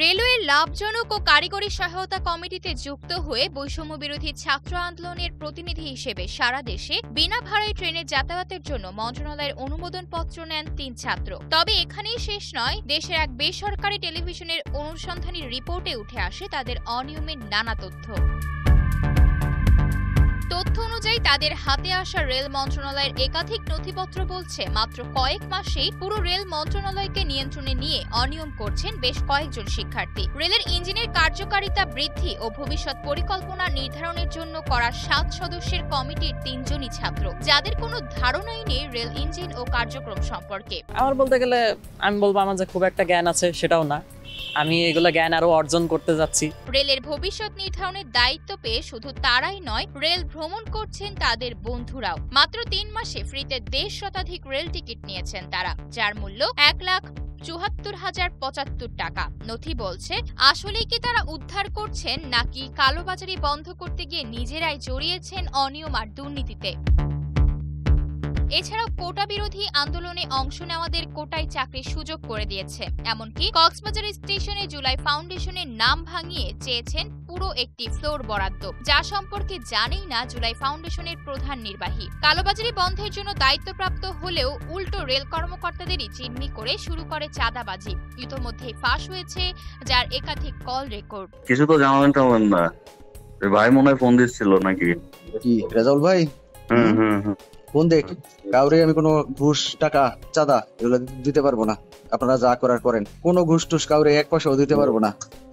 রেলওয়ের লাভজনক ও কারিগরি সহায়তা কমিটিতে যুক্ত হয়ে বৈষম্য বিরোধী ছাত্র আন্দোলনের প্রতিনিধি হিসেবে সারা দেশে বিনা ভাড়ায় ট্রেনে যাতায়াতের জন্য মন্ত্রণালয়ের অনুমোদনপত্র নেন 3 ছাত্র। তবে এখানেই শেষ নয়, দেশের এক বেসরকারি টেলিভিশনের অনুসন্ধানী রিপোর্টে উঠে আসে তাদের অনিয়মের নানা তথ্য অনুযায়ী তাদের হাতে আসা রেল মন্ত্রণালয়ের একাধিক নথিপত্র বলছে মাত্র কয়েক মাসেই পুরো রেল মন্ত্রণালয়কে নিয়ন্ত্রণে নিয়ে অনিয়ম করছেন বেশ কয়েকজন শিক্ষার্থী। রেলের ইঞ্জিনের কার্যকারিতা বৃদ্ধি ও ভবিষ্যৎ পরিকল্পনা নির্ধারণের জন্য করা 7 সদস্যের কমিটির 3 জনই ছাত্র, যাদের কোনো ধারণাই নেই রেল ইঞ্জিন ও কার্যক্রম সম্পর্কে। আমার বলতে গেলে আমি বলবো আমার যে খুব একটা জ্ঞান আছে সেটাও না, আমি এগুলো জ্ঞান আরো অর্জন করতে যাচ্ছি। রেলের ভবিষ্যৎ নির্ধারণের দায়িত্ব পেয়ে শুধু তারাই নয়, রেল ভ্রমণ করছেন তাদের বন্ধুরাও। মাত্র 3 মাসে ফ্রিতে 1.5 শতাধিক রেল টিকিট নিয়েছেন তারা, যার মূল্য 1,74,075 টাকা। নথি বলছে, আসলেই কি তারা উদ্ধার করছেন নাকি কালোবাজারি বন্ধ করতে গিয়ে নিজেরাই জড়িয়েছেন অনিয়ম আর দুর্নীতিতে। এছাড়াও কোটা বিরোধী আন্দোলনে অংশ নেওয়াদের কোটায় চাকরির সুযোগ করে দিয়েছে। এমনকি কক্সবাজার স্টেশনে জুলাই ফাউন্ডেশনের নাম ভাঙিয়ে চেয়েছেন পুরো একটি ফ্লোর বরাদ্দ, যা সম্পর্কে জানেই না জুলাই ফাউন্ডেশনের প্রধান নির্বাহী। কালোবাজারি বন্ধের জন্য দায়িত্বপ্রাপ্ত হলেও উল্টো রেল কর্মকর্তাদেরই জিম্মি করে শুরু করে চাঁদাবাজি। ইতোমধ্যেই ফাঁস হয়েছে যার একাধিক কল রেকর্ড। কিছু তো জানাবেন না, ভাই মনে হয় ফোন দিচ্ছিল নাকি? কি রেজাউল ভাই? ফোন দেখ, কাউরে আমি কোনো ঘুষ টাকা চাঁদা এগুলো দিতে পারবো না। আপনারা যা করার করেন, কোনো ঘুষ টুস কাউরে 1 পয়সাও দিতে পারবো না।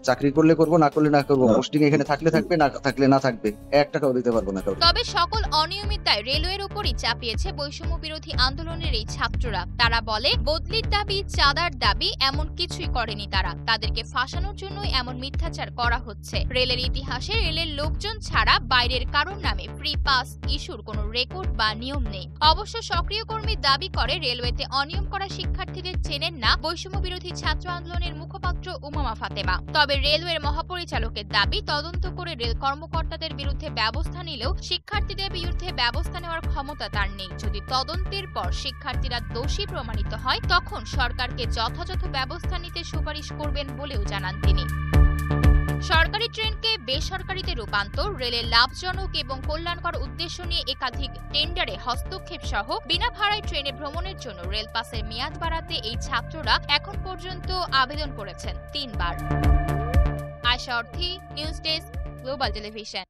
চাকরি করলে করবো, না করলে না করবো। পোস্টিং এখানে থাকলে থাকবে, না থাকলে না থাকবে। 1 টাকাও দিতে পারবো না কাউকে। তবে সকল অনিয়মিত দায় রেলওয়ের উপরই চাপিয়েছে বৈষম্য বিরোধী আন্দোলনের এই ছাত্ররা। তারা বলে, বদলির দাবি, চাঁদার দাবি এমন কিছুই করেনি তারা। তাদেরকে ফাঁসানোর জন্যই এমন মিথ্যাচার করা হচ্ছে। রেলের ইতিহাসে রেলের লোকজন ছাড়া বাইরের কারোর নামে ফ্রি পাস ইস্যুর কোনো রেকর্ড বা নিয়ম নেই। অবশ্য সক্রিয় কর্মীর দাবি করে রেলওয়েতে অনিয়ম করা শিক্ষার্থীদের চেনেন না বৈষম্য বিরোধী ছাত্র আন্দোলনের মুখপাত্র উমামা ফাতেমা। তবে রেলওয়ের মহাপরিচালকের দাবি, তদন্ত করে রেল কর্মকর্তাদের বিরুদ্ধে ব্যবস্থা নিলেও শিক্ষার্থীদের বিরুদ্ধে ব্যবস্থা নেওয়ার ক্ষমতা তার নেই। যদি তদন্তের পর শিক্ষার্থীরা দোষী প্রমাণিত হয়, তখন সরকারকে যথাযথ ব্যবস্থা নিতে সুপারিশ করবেন বলেও জানান তিনি। সরকারি ট্রেনকে বেসরকারিতে রূপান্তর, রেলের লাভজনক এবং কল্যাণকর উদ্দেশ্য নিয়ে একাধিক টেন্ডারে হস্তক্ষেপ সহ বিনা ভাড়ায় ট্রেনে ভ্রমণের জন্য রেল পাসের মেয়াদ বাড়াতে এই ছাত্ররা এখন পর্যন্ত আবেদন করেছেন 3 বার। আয়শা অর্থী, নিউজ ডেস্ক, গ্লোবাল টেলিভিশন।